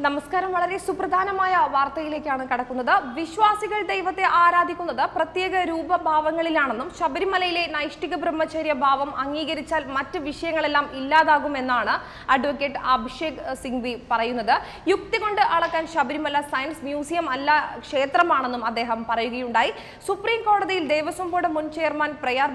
നമസ്കാരം. വളരെ സുപ്രധാനമായ വാർത്തയിലേക്കാണ് കടക്കുന്നത്. വിശ്വാസികൾ ദൈവത്തെ ആരാധിക്കുന്നത് പ്രത്യേക രൂപഭാവങ്ങളിലാണെന്നും ശബരിമലയിലെ നൈഷ്ഠിക ബ്രഹ്മചര്യ ഭാവം അംഗീകരിച്ചാൽ മറ്റ് വിഷയങ്ങളെല്ലാം ഇല്ലാതാകുമെന്നാണ് അഡ്വക്കേറ്റ് അഭിഷേക് സിംഗ്വി പറയുന്നത്. യുക്തി കൊണ്ട് അളക്കാൻ ശബരിമല സയൻസ് മ്യൂസിയം അല്ല ക്ഷേത്രമാണെന്നും അദ്ദേഹം പറയുകയുണ്ടായി. സുപ്രീം കോടതിയിൽ ദേവസ്വം ബോർഡ് മുൻ ചെയർമാൻ പ്രയാർ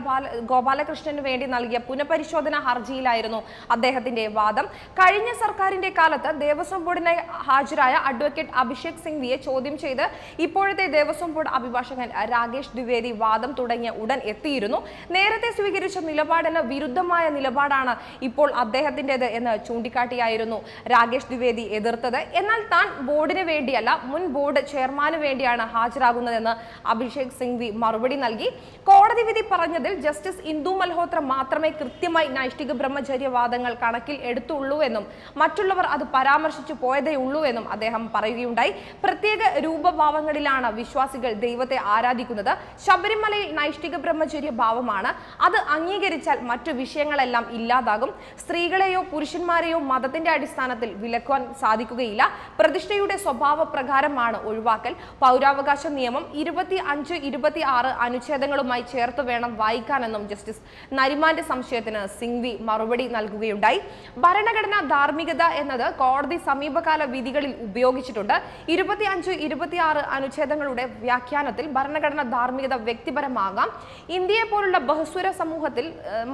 ഗോപാലകൃഷ്ണന് വേണ്ടി നൽകിയ പുനഃപരിശോധന ഹർജിയിലായിരുന്നു അദ്ദേഹത്തിന്റെ വാദം. കഴിഞ്ഞ സർക്കാരിന്റെ കാലത്ത് ദേവസ്വം ബോർഡിനെ ഹാജരായ അഡ്വക്കേറ്റ് അഭിഷേക് സിംഗ്വിയെ ചോദ്യം ചെയ്ത് ഇപ്പോഴത്തെ ദേവസ്വം ബോർഡ് അഭിഭാഷകൻ രാകേഷ് ദ്വിവേദി വാദം തുടങ്ങിയ ഉടൻ എത്തിയിരുന്നു. നേരത്തെ സ്വീകരിച്ച നിലപാടിന് വിരുദ്ധമായ നിലപാടാണ് ഇപ്പോൾ അദ്ദേഹത്തിൻ്റെത് എന്ന് ചൂണ്ടിക്കാട്ടിയായിരുന്നു രാകേഷ് ദ്വിവേദി എതിർത്തത്. എന്നാൽ താൻ ബോർഡിന് വേണ്ടിയല്ല, മുൻ ബോർഡ് ചെയർമാന് വേണ്ടിയാണ് ഹാജരാകുന്നതെന്ന് അഭിഷേക് സിംഗ്വി മറുപടി നൽകി. കോടതി വിധി പറഞ്ഞതിൽ ജസ്റ്റിസ് ഇന്ദു മൽഹോത്ര മാത്രമേ കൃത്യമായി നൈഷ്ഠിക ബ്രഹ്മചര്യവാദങ്ങൾ കണക്കിൽ എടുത്തുള്ളൂ എന്നും മറ്റുള്ളവർ അത് പരാമർശിച്ചു പോയതേ ഉള്ളൂ എന്നും അദ്ദേഹം പറയുകയുണ്ടായി. പ്രത്യേക രൂപഭാവങ്ങളിലാണ് വിശ്വാസികൾ ദൈവത്തെ ആരാധിക്കുന്നത്. ശബരിമലയിൽ നൈഷ്ഠിക ബ്രഹ്മചര്യ ഭാവമാണ്. അത് അംഗീകരിച്ചാൽ മറ്റു വിഷയങ്ങളെല്ലാം ഇല്ലാതാകും. സ്ത്രീകളെയോ പുരുഷന്മാരെയോ മതത്തിന്റെ അടിസ്ഥാനത്തിൽ വിലക്കുവാൻ സാധിക്കുകയില്ല. പ്രതിഷ്ഠയുടെ സ്വഭാവ പ്രകാരമാണ് ഒഴിവാക്കൽ. പൗരാവകാശ നിയമം 25, 26 അനുച്ഛേദങ്ങളുമായി ചേർത്ത് വേണം വായിക്കാനെന്നും ജസ്റ്റിസ് നരിമാന്റെ സംശയത്തിന് സിംഗ്വി മറുപടി നൽകുകയുണ്ടായി. ഭരണഘടനാ ധാർമ്മികത എന്നത് കോടതി സമീപകാല വിധികളിൽ ഉപയോഗിച്ചിട്ടുണ്ട്. 25, 26 അനുച്ഛേദങ്ങളുടെ വ്യാഖ്യാനത്തിൽ ഭരണഘടനാ ധാർമ്മികത വ്യക്തിപരമാകാം. ഇന്ത്യയെ പോലുള്ള ബഹുസ്വര സമൂഹത്തിൽ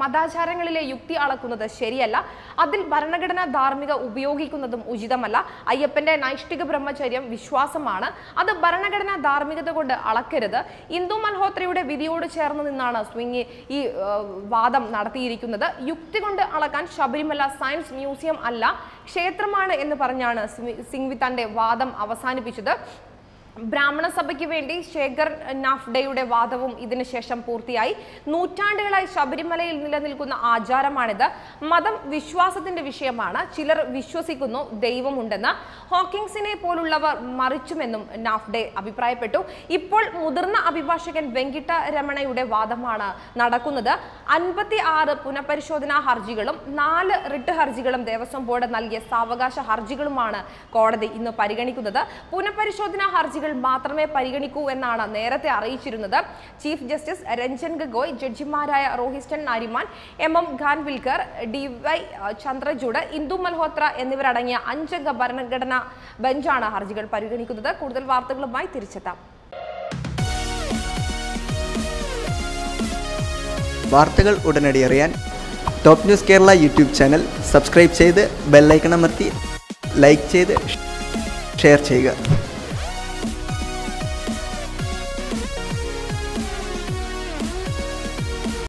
മതാചാരങ്ങളിലെ യുക്തി അളക്കുന്നത് ശരിയല്ല. അതിൽ ഭരണഘടനാ ധാർമ്മിക ഉപയോഗിക്കുന്നതും ഉചിതമല്ല. അയ്യപ്പന്റെ നൈഷ്ഠിക ബ്രഹ്മചര്യം വിശ്വാസമാണ്. അത് ഭരണഘടനാ ധാർമ്മികത കൊണ്ട് അളക്കരുത്. ഇന്ദു മൽഹോത്രയുടെ വിധിയോട് ചേർന്ന് നിന്നാണ് സ്വിംഗ് ഈ വാദം നടത്തിയിരിക്കുന്നത്. യുക്തി കൊണ്ട് അളക്കാൻ ശബരിമല സയൻസ് മ്യൂസിയം അല്ല ക്ഷേത്രമാണ് എന്ന് പറഞ്ഞാണ് സിംഗ്വി തന്റെ വാദം അവസാനിപ്പിച്ചത്. ബ്രാഹ്മണ സഭയ്ക്ക് വേണ്ടി ശേഖർ നാഫ്ഡെയുടെ വാദവും ഇതിനുശേഷം പൂർത്തിയായി. നൂറ്റാണ്ടുകളായി ശബരിമലയിൽ നിലനിൽക്കുന്ന ആചാരമാണിത്. മതം വിശ്വാസത്തിന്റെ വിഷയമാണ്. ചിലർ വിശ്വസിക്കുന്നു ദൈവമുണ്ടെന്ന്. ഹോക്കിൻസിനെ പോലുള്ളവർ മറിച്ചുമെന്നും നാഫ്ഡെ അഭിപ്രായപ്പെട്ടു. ഇപ്പോൾ മുതിർന്ന അഭിഭാഷകൻ വെങ്കിട്ട രമണയുടെ വാദമാണ് നടക്കുന്നത്. 56 പുനഃപരിശോധനാ ഹർജികളും 4 റിട്ട് ഹർജികളും ദേവസ്വം ബോർഡ് നൽകിയ സാവകാശ ഹർജികളുമാണ് കോടതി ഇന്ന് പരിഗണിക്കുന്നത്. പുനഃപരിശോധനാ ഹർജികൾ മാത്രമേ പരിഗണിക്കൂ എന്നാണ് നേരത്തെ അറിയിച്ചിരുന്നത്. ചീഫ് ജസ്റ്റിസ് രഞ്ജൻ ഗൊഗോയ്, ജഡ്ജിമാരായ റോഹിസ്റ്റൺ നാരിമാൻ, MM ഖാൻവിൽക്കർ, DY ചന്ദ്രചൂഡ്, ഇന്ദു മൽഹോത്ര എന്നിവരടങ്ങിയ 5 അംഗ ഭരണഘടനാ ബെഞ്ചാണ് ഹർജികൾ പരിഗണിക്കുന്നത്. കൂടുതൽ വാർത്തകളുമായി തിരിച്ചെത്താം. വാർത്തകൾ ഉടനടി അറിയാൻ top news Kerala YouTube channel subscribe ചെയ്ത് ബെൽ ഐക്കൺ അമർത്തി ലൈക്ക് ചെയ്ത് ഷെയർ ചെയ്യുക.